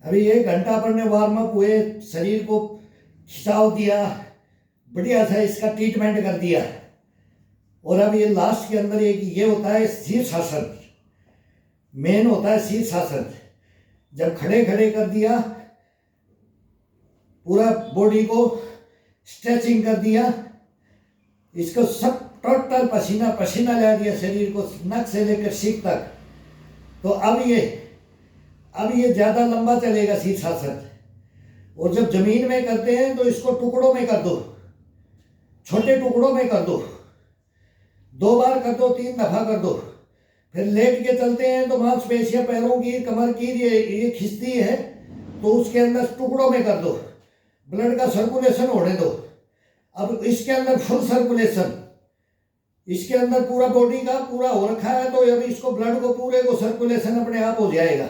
अभी 1 घंटा अपन ने वार्म अप हुए, शरीर को खिंचाव दिया, बढ़िया सा इसका ट्रीटमेंट कर दिया। और अब ये लास्ट के अंदर ये होता है शीर्षासन, मेन होता है शीर्षासन। जब खड़े खड़े कर दिया, पूरा बॉडी को स्ट्रेचिंग कर दिया, इसको सब टोटल पसीना पसीना ला दिया शरीर को, नक से लेकर सीख तक। तो अब ये ज्यादा लंबा चलेगा शीर्षासन। और जब जमीन में करते हैं तो इसको टुकड़ों में कर दो, छोटे टुकड़ों में कर दो, 2 बार कर दो, 3 दफा कर दो। फिर लेट के चलते हैं तो मांसपेशियां पैरों की, कमर की ये खिंचती है, तो उसके अंदर टुकड़ों में कर दो, ब्लड का सर्कुलेशन होने दो। अब इसके अंदर फुल सर्कुलेशन, इसके अंदर पूरा बॉडी का पूरा हो रखा है, तो अब इसको ब्लड को पूरे को सर्कुलेशन अपने आप हो जाएगा।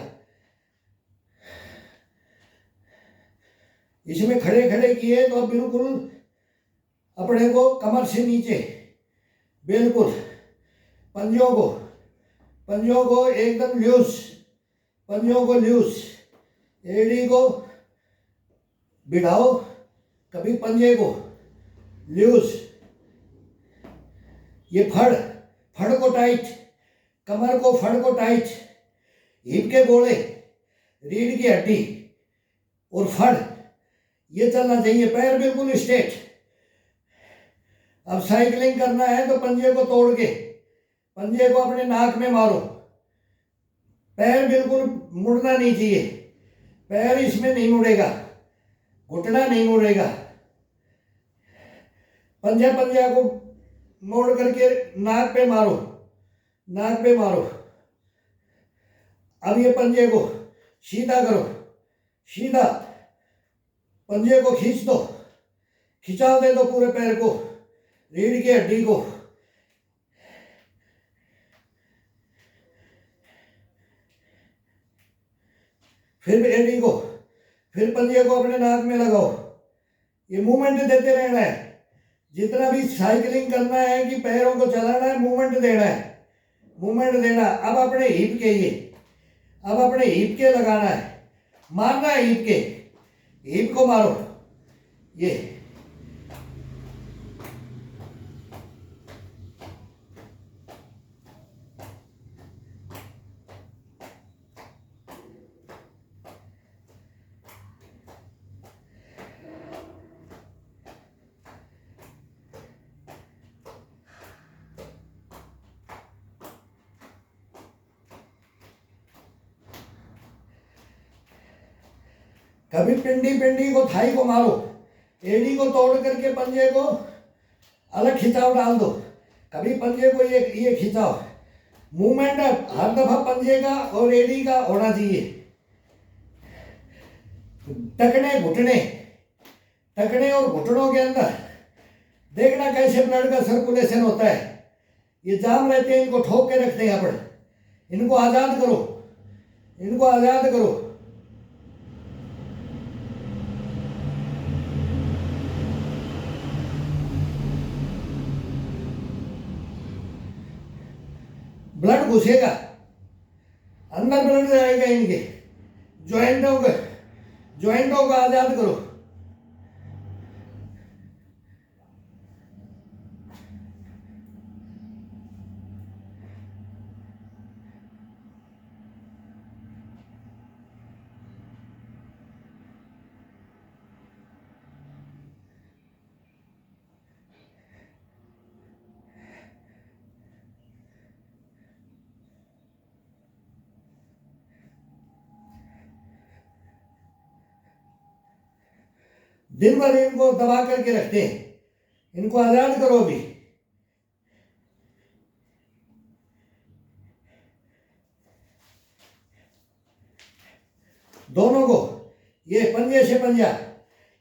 इसमें खड़े खड़े किए तो बिल्कुल अपने को कमर से नीचे बिल्कुल पंजों को एकदम लूज, पंजों को लूज, एड़ी को बिठाओ, कभी पंजे को लूज, ये फड़ को टाइट, कमर को फड़ को टाइट, हिप के गोले, रीढ़ की हड्डी और फड़, ये चलना चाहिए। पैर बिल्कुल स्ट्रेट। अब साइकिलिंग करना है तो पंजे को तोड़ के पंजे को अपने नाक में मारो, पैर बिल्कुल मुड़ना नहीं चाहिए, पैर इसमें नहीं मुड़ेगा, घुटना नहीं मुड़ेगा। पंजा को मोड़ करके नाक पे मारो, नाक पे मारो। अब ये पंजे को सीधा करो, सीधा पंजे को खींच दो, खिंचा दे दो पूरे पैर को, रीढ़ की हड्डी को। फिर एड़ी को, फिर पंजे को अपने नाक में लगाओ। ये मूवमेंट देते रहना है, जितना भी साइकिलिंग करना है कि पैरों को चलाना है, मूवमेंट देना है, मूवमेंट देना। अब अपने हिप के लगाना है, मारना है हिप को मारो। ये कभी पिंडी को, थाई को मारो, एड़ी को तोड़ करके पंजे को अलग खिंचाव डाल दो, कभी पंजे को ये खिंचाव। मूवमेंट हर दफा पंजे का और एड़ी का होना चाहिए। टखने और घुटनों के अंदर देखना कैसे ब्लड का सर्कुलेशन होता है। ये जाम रहते हैं, इनको ठोक के रखते हैं अपन, इनको आजाद करो, इनको आजाद करो। ब्लड घुसेगा अंदर, ब्लड जाएगा इनके ज्वाइंटों को आजाद करो। दिन भर इनको दबा करके रखते हैं, इनको आजाद करो भी। दोनों को ये पंजे से पंजा,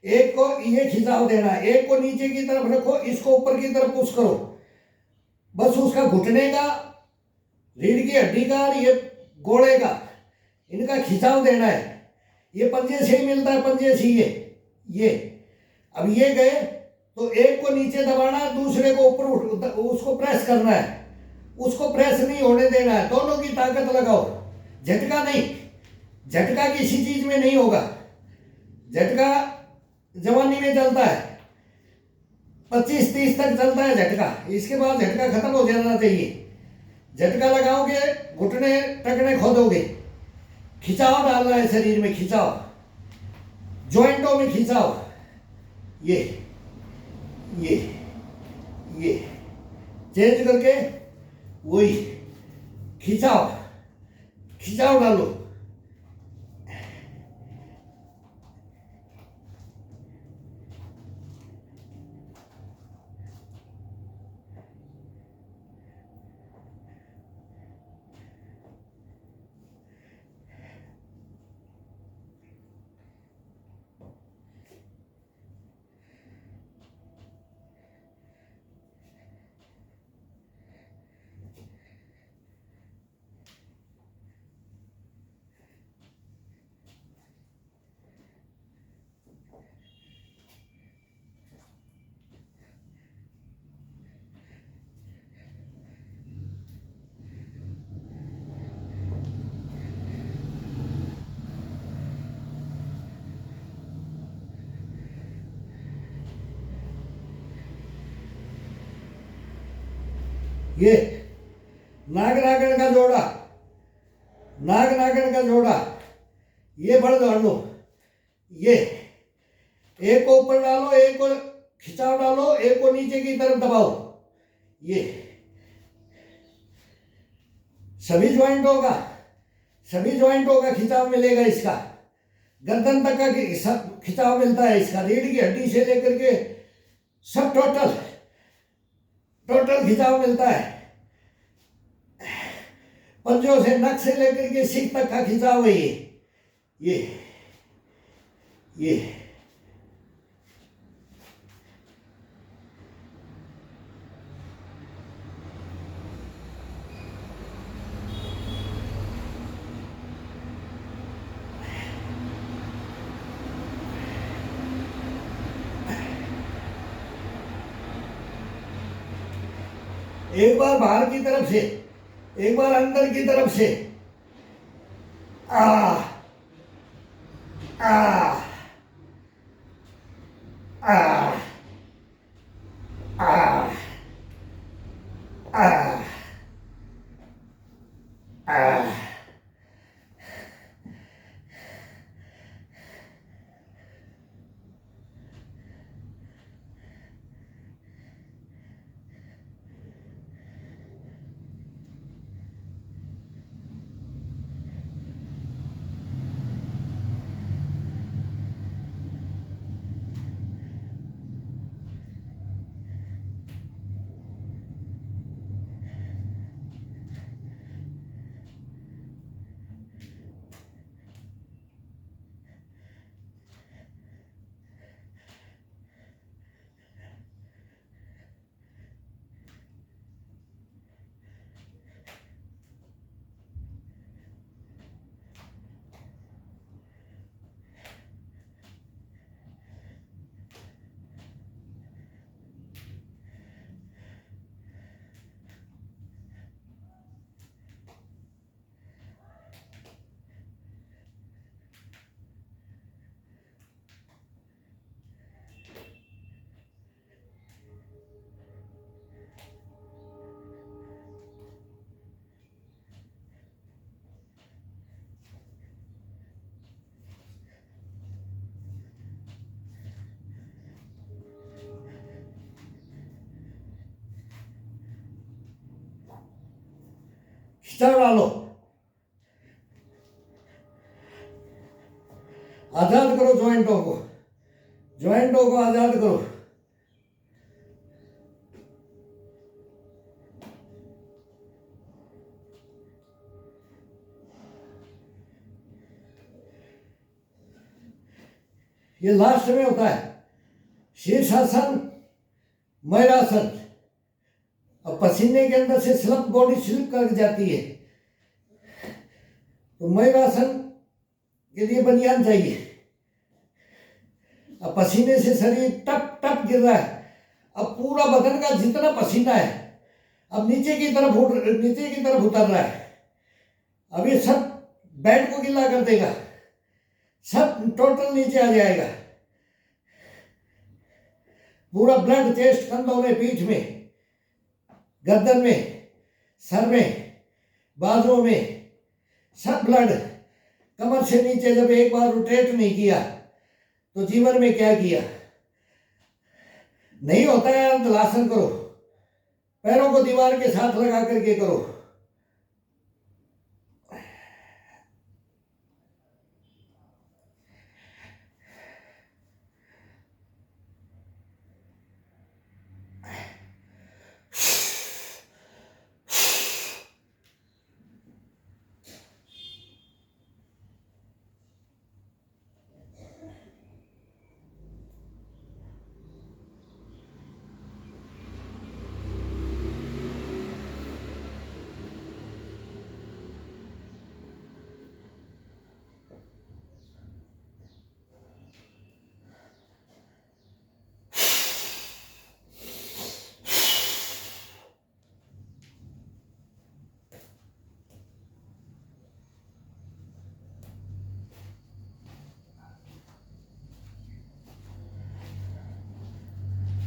एक को ये खिंचाव देना, एक को नीचे की तरफ रखो, इसको ऊपर की तरफ पुश करो। बस उसका घुटने का, रीढ़ की हड्डी का और ये गोड़े का, इनका खिंचाव देना है। ये पंजे से ही मिलता है, पंजे से ये अब ये गए तो एक को नीचे दबाना है, दूसरे को ऊपर उसको प्रेस करना है, उसको प्रेस नहीं होने देना है। दोनों की ताकत लगाओ, झटका नहीं, झटका किसी चीज में नहीं होगा। झटका जवानी में चलता है, 25-30 तक चलता है झटका, इसके बाद झटका खत्म हो जाना चाहिए। झटका लगाओगे घुटने टकने खोदोगे। खिंचाव डालना है शरीर में, खिंचाव, जॉइंटों में खिंचाव, ये चेंज करके वही खिंचाव, खिंचाव डालो। ये नाग नागन का जोड़ा, नाग नागन का जोड़ा, ये बढ़ डालो। ये एक को ऊपर डालो, एक को खिंचाव डालो, एक को नीचे की तरफ दबाओ। ये सभी ज्वाइंटों का खिंचाव मिलेगा। इसका गर्दन तक का खिंचाव मिलता है, इसका रीढ़ की हड्डी से लेकर के सब टोटल खिंचाव मिलता है। पंजों से, नक से लेकर के सीख तक का खिंचाव है ये एक बार बाहर की तरफ से, एक बार अंदर की तरफ से। आ आ आ आ आ आ खिंचाव डालो, आजाद करो ज्वाइंटों को। ज्वाइंटों को आजाद करो। ये लास्ट में होता है शीर्षासन, मयूरासन। अब पसीने के अंदर से स्लिप, बॉडी स्लिप कर जाती है, तो मयूरासन के लिए बनियान चाहिए। अब पसीने से शरीर टप टप गिर रहा है, अब पूरा बदन का जितना पसीना है अब नीचे की तरफ उतर रहा है। अब ये सब बेड को गीला कर देगा, सब टोटल नीचे आ जाएगा। पूरा ब्लड चेस्ट, कंधों में, पीठ में, गर्दन में, सर में, बाजुओं में, सब ब्लड। कमर से नीचे जब एक बार रोटेट नहीं किया तो जीवन में क्या किया? नहीं होता है। अंतलासन करो, पैरों को दीवार के साथ लगा करके करो।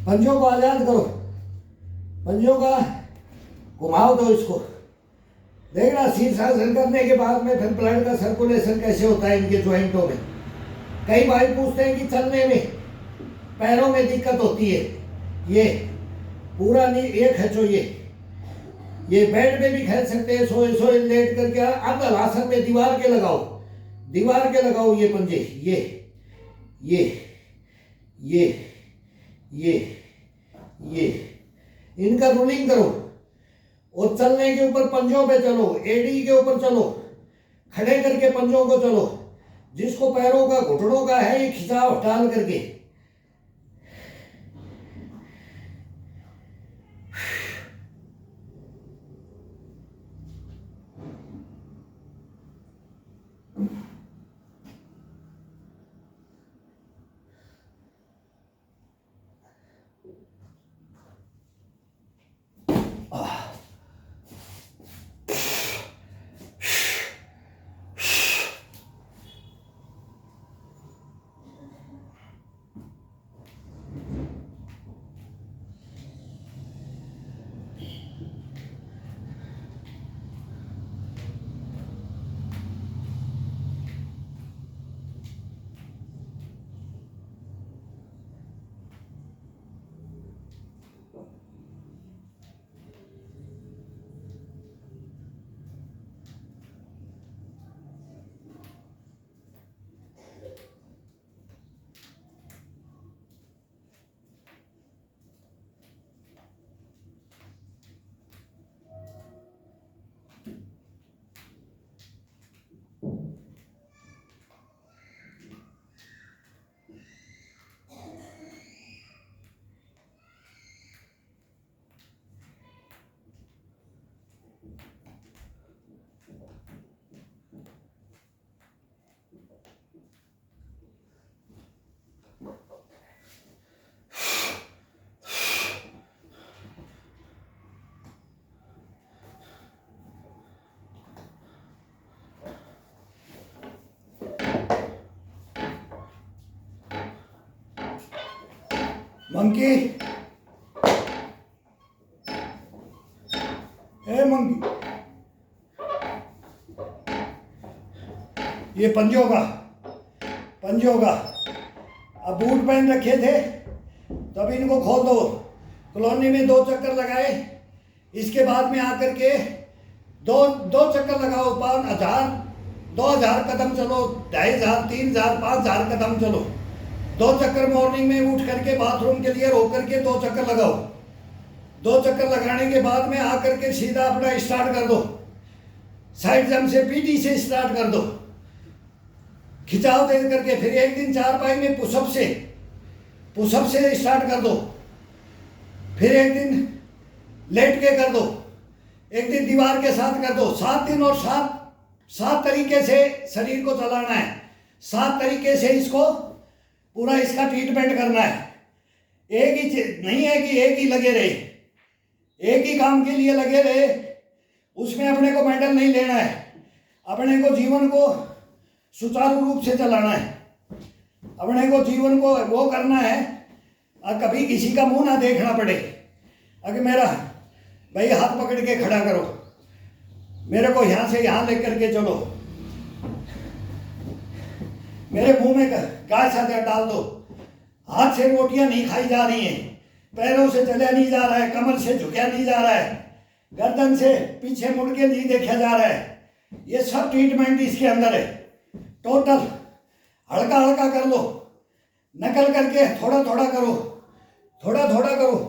पंजों को आजाद करो, पंजों का घुमाओ दो इसको। देखना शीर्षासन करने के बाद में फिर ब्लड का सर्कुलेशन कैसे होता है इनके ज्वाइंटों में। कई भाई पूछते हैं कि चलने में, पैरों में दिक्कत होती है। ये पूरा नहीं, ये खींचो, ये बेड पे भी खींच सकते हैं, सोए सोए लेट करके। अब आसन में दीवार के लगाओ ये पंजे, ये इनका रूलिंग करो और चलने के ऊपर पंजों पे चलो, एडी के ऊपर चलो, खड़े करके पंजों को चलो। जिसको पैरों का, घुटनों का है, ये खिंचाव डाल करके। मंकी, ए मंकी, ये पंजों का। अब बूट पहन रखे थे तब इनको खोल दो। कॉलोनी में 2 चक्कर लगाए, इसके बाद में आकर के दो चक्कर लगाओ। 5000 2000 कदम चलो, 2500 3000 5000 कदम चलो। 2 चक्कर मॉर्निंग में उठ करके बाथरूम के लिए रोक करके 2 चक्कर लगाओ। 2 चक्कर लगाने के बाद में आकर के सीधा अपना स्टार्ट कर दो, साइड जंप से पीटी से स्टार्ट कर दो, खिंचाव दे करके। फिर एक दिन 4 पाई में पुशअप से स्टार्ट कर दो। फिर एक दिन लेट के कर दो, एक दिन दीवार के साथ कर दो। 7 दिन और 7 तरीके से शरीर को चलाना है। 7 तरीके से इसको पूरा इसका ट्रीटमेंट करना है। एक ही चीज नहीं है कि एक ही लगे रहे, एक ही काम के लिए लगे रहे, उसमें अपने को मेडल नहीं लेना है। अपने को जीवन को सुचारू रूप से चलाना है, अपने को जीवन को वो करना है। कभी किसी का मुंह ना देखना पड़े। अगर मेरा भाई हाथ पकड़ के खड़ा करो, मेरे को यहाँ से यहाँ लेकर के चलो, मेरे मुंह में गाय साथ डाल दो। हाथ से रोटियां नहीं खाई जा रही हैं, पैरों से चला नहीं जा रहा है, कमर से झुका नहीं जा रहा है, गर्दन से पीछे मुड़ के नहीं देखा जा रहा है। ये सब ट्रीटमेंट इसके अंदर है। टोटल हल्का हल्का कर लो, नकल करके थोड़ा थोड़ा करो, थोड़ा थोड़ा करो।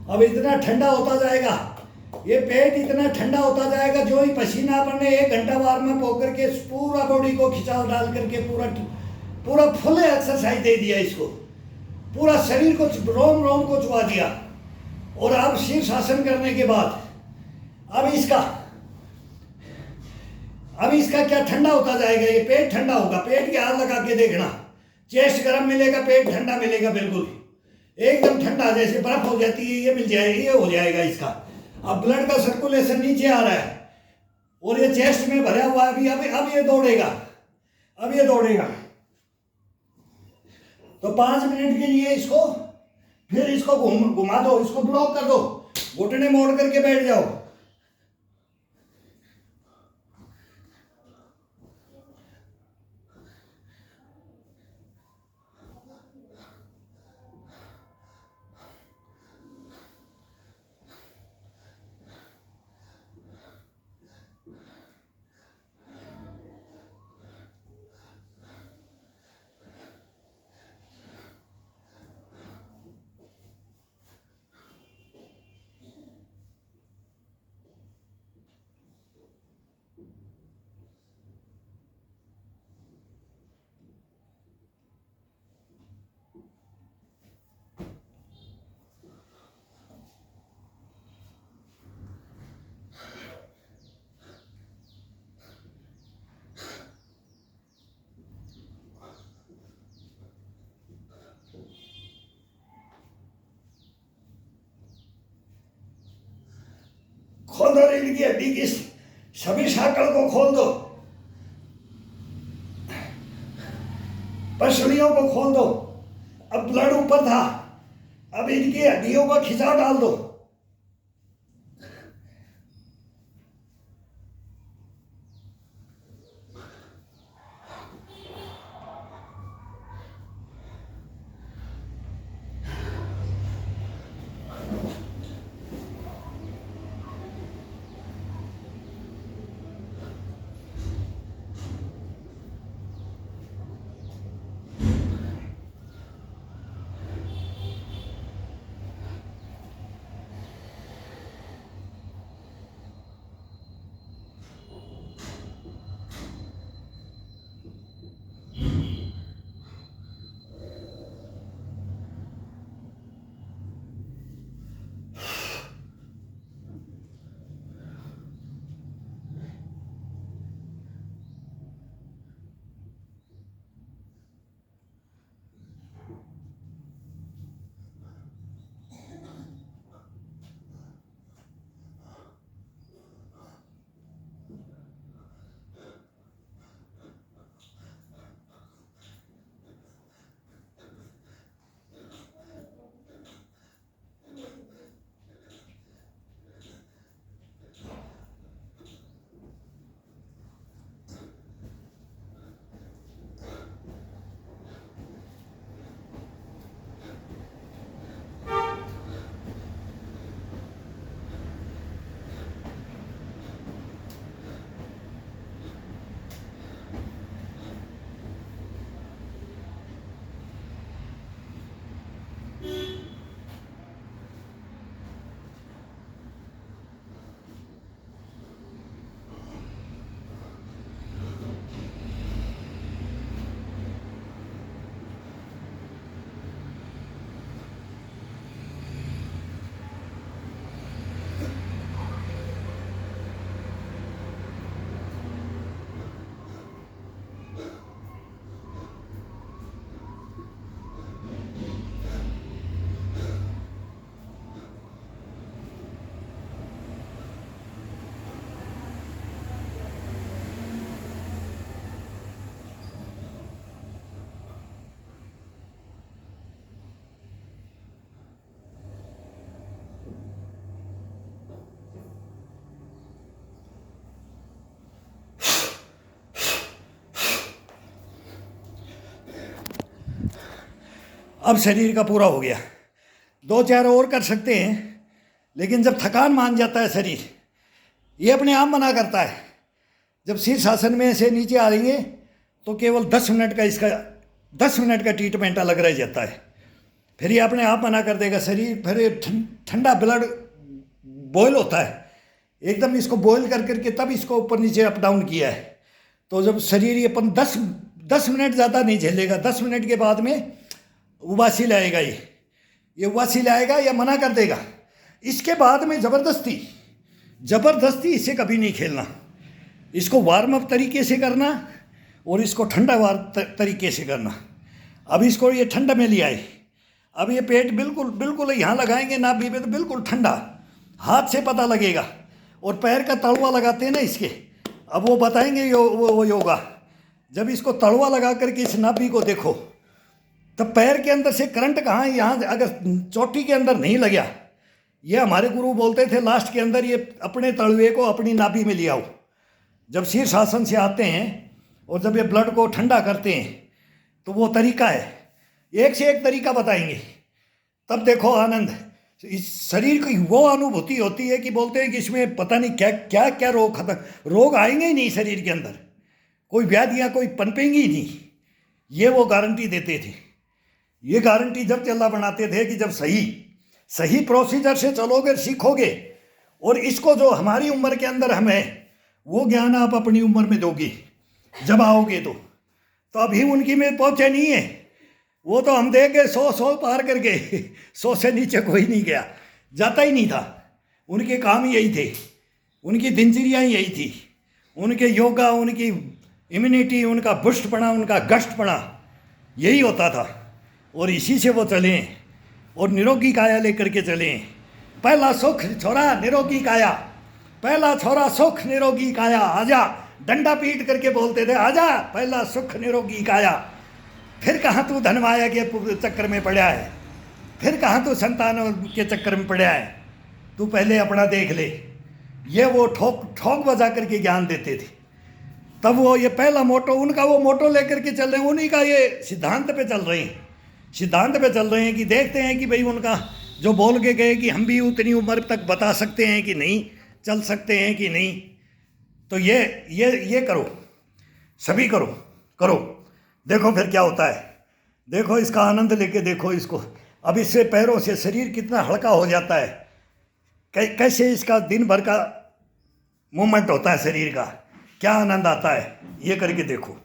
अब इतना ठंडा होता जाएगा, ये पेट इतना ठंडा होता जाएगा, जो ही पसीना अपन ने 1 घंटा वार्म अप होकर के पूरा बॉडी को खिंचाव डाल करके पूरा फुल एक्सरसाइज दे दिया इसको, पूरा शरीर को रोम रोम को चुबा दिया। और अब शीर्षासन करने के बाद अब इसका क्या ठंडा होता जाएगा, ये पेट ठंडा होगा। पेट के हाथ लगा के देखना, चेस्ट गर्म मिलेगा, पेट ठंडा मिलेगा, बिल्कुल एकदम ठंडा, जैसे बर्फ हो जाती है ये मिल जाएगी, ये हो जाएगा इसका। अब ब्लड का सर्कुलेशन नीचे आ रहा है और ये चेस्ट में भरा हुआ है। अब ये दौड़ेगा, तो 5 मिनट के लिए इसको फिर इसको घुमा दो, इसको ब्लॉक कर दो, घुटने मोड़ करके बैठ जाओ। खोल दो रीढ़ की हड्डी की सभी साकड़ को खोल दो, पसलियों को खोल दो। अब ब्लड ऊपर था, अब इनकी हड्डियों को खिंचाव डाल दो। अब शरीर का पूरा हो गया, 2-4 और कर सकते हैं, लेकिन जब थकान मान जाता है शरीर, ये अपने आप मना करता है। जब शीर्षासन में से नीचे आ रही है तो केवल 10 मिनट का इसका 10 मिनट का ट्रीटमेंट अलग रह जाता है, फिर ये अपने आप मना कर देगा शरीर। फिर ये ठंडा ब्लड बॉयल होता है एकदम, इसको बॉयल कर करके तब इसको ऊपर नीचे अप डाउन किया है। तो जब शरीर ये अपन 10 मिनट ज़्यादा नहीं झेलेगा, 10 मिनट के बाद में उबासी लाएगा, ये उबासी लाएगा या मना कर देगा। इसके बाद में ज़बरदस्ती इसे कभी नहीं खेलना, इसको वार्म अप तरीके से करना और इसको ठंडा तरीके से करना। अब इसको ये ठंडा में लिया है, अब ये पेट बिल्कुल यहाँ लगाएंगे नाभि पे तो बिल्कुल ठंडा, हाथ से पता लगेगा। और पैर का तलवा लगाते हैं ना इसके, अब वो बताएंगे वो योगा। जब इसको तलवा लगा करके इस नाभि को देखो, तब पैर के अंदर से करंट कहाँ है, यहाँ अगर चोटी के अंदर नहीं लगा, ये हमारे गुरु बोलते थे लास्ट के अंदर, ये अपने तलवे को अपनी नाभि में ले आओ। जब शीर्षासन से आते हैं और जब ये ब्लड को ठंडा करते हैं तो वो तरीका है, एक से एक तरीका बताएंगे। तब देखो आनंद, इस शरीर की वो अनुभूति होती है कि बोलते हैं कि इसमें पता नहीं क्या क्या रोग आएंगे ही नहीं शरीर के अंदर, कोई व्याधियाँ कोई पनपेंगी ही नहीं। ये वो गारंटी देते थे, ये गारंटी जब चला बनाते थे कि जब सही प्रोसीजर से चलोगे, सीखोगे, और इसको जो हमारी उम्र के अंदर हमें वो ज्ञान आप अपनी उम्र में दोगे जब आओगे तो अभी उनकी में पहुँचे नहीं है। वो तो हम देखे 100 पार कर गए, 100 से नीचे कोई नहीं गया, जाता ही नहीं था। उनके काम यही थे, उनकी दिनचर्या यही थी, उनके योगा, उनकी इम्यूनिटी, उनका बुष्टपना, उनका गष्टपना यही होता था। और इसी से वो चलें और निरोगी काया लेकर के चलें। पहला सुख छोरा निरोगी काया, पहला छोरा सुख निरोगी काया, आजा, डंडा पीट करके बोलते थे, आजा पहला सुख निरोगी काया। फिर कहाँ तू धनमाया के चक्कर में पड़ा है, फिर कहाँ तू संतानों के चक्कर में पड़ा है, तू पहले अपना देख ले। ये वो ठोक बजा करके ज्ञान देते थे। तब वो ये पहला मोटो, उनका वो मोटो लेकर के चल रहे हैं, उन्हीं का ये सिद्धांत पे चल रहे हैं, सिद्धांत पे चल रहे हैं कि देखते हैं कि भाई उनका जो बोल के गए कि हम भी उतनी उम्र तक बता सकते हैं कि नहीं, चल सकते हैं कि नहीं। तो ये करो, सभी करो, देखो फिर क्या होता है। देखो इसका आनंद लेके देखो इसको। अब इससे पैरों से शरीर कितना हल्का हो जाता है, कैसे इसका दिन भर का मूवमेंट होता है शरीर का, क्या आनंद आता है, ये करके देखो।